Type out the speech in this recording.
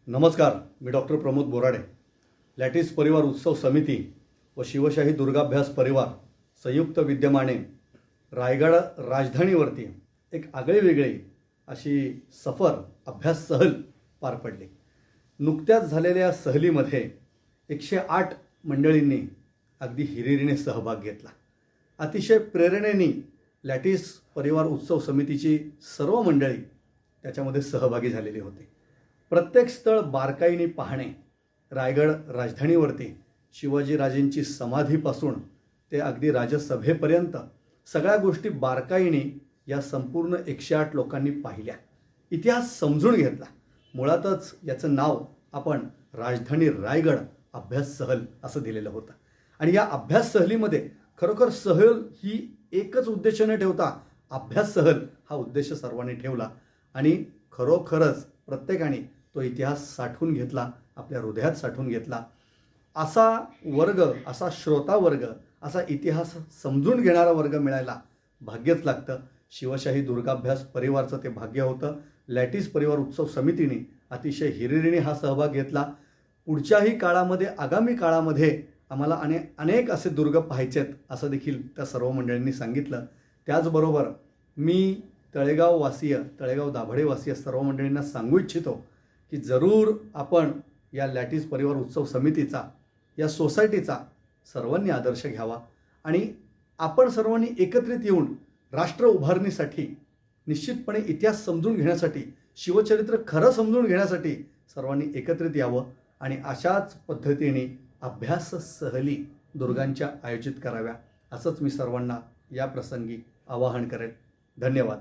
नमस्कार, मी doctor Pramod Borade. Lattice परिवार उत्सव समिती व शिवशाही दुर्गाभ्यास परिवार संयुक्त विद्यमाने रायगड राजधानीवरती एक आगळीवेगळी अशी सफर अभ्यास सहल पार पडली. नुकत्याच झालेल्या सहलीमध्ये 108 मंडळींनी अगदी हिरिरीने सहभाग घेतला. अतिशय प्रेरणेने लॅटिस परिवार उत्सव समितीची सर्व मंडळी त्याच्यामध्ये सहभागी झालेली होती. प्रत्येक स्थळ बारकाईने पाहणे, रायगड राजधानीवरती शिवाजीराजेंची समाधीपासून ते अगदी राजसभेपर्यंत सगळ्या गोष्टी बारकाईने या संपूर्ण 108 लोकांनी पाहिल्या, इतिहास समजून घेतला. मुळातच याचं नाव आपण राजधानी रायगड अभ्यास सहल असं दिलेलं होतं. आणि या अभ्यास सहलीमध्ये खरोखर सहल ही एकच उद्देश न ठेवता अभ्यास सहल हा उद्देश सर्वांनी ठेवला आणि खरोखरच प्रत्येकाने तो इतिहास साठवून घेतला, आपल्या हृदयात साठवून घेतला. असा वर्ग, असा श्रोता वर्ग, असा इतिहास समजून घेणारा वर्ग मिळायला भाग्यच लागतं. शिवशाही दुर्गाभ्यास परिवारचं ते भाग्य होतं. लॅटिस परिवार उत्सव समितीने अतिशय हिरिरीने हा सहभाग घेतला. पुढच्याही काळामध्ये, आगामी काळामध्ये आम्हाला अनेक असे दुर्ग पाहायचे आहेत असं देखील त्या सर्व मंडळींनी सांगितलं. त्याचबरोबर मी तळेगाव दाभाडेवासीय सर्व मंडळींना सांगू इच्छितो की जरूर आपण या लॅटिस परिवार उत्सव समितीचा, या सोसायटीचा सर्वांनी आदर्श घ्यावा आणि आपण सर्वांनी एकत्रित येऊन राष्ट्र उभारणीसाठी, निश्चितपणे इतिहास समजून घेण्यासाठी, शिवचरित्र खरं समजून घेण्यासाठी सर्वांनी एकत्रित यावं आणि अशाच पद्धतीने अभ्यास सहली दुर्गांच्या आयोजित कराव्या असंच मी सर्वांना या प्रसंगी आवाहन करेन. धन्यवाद.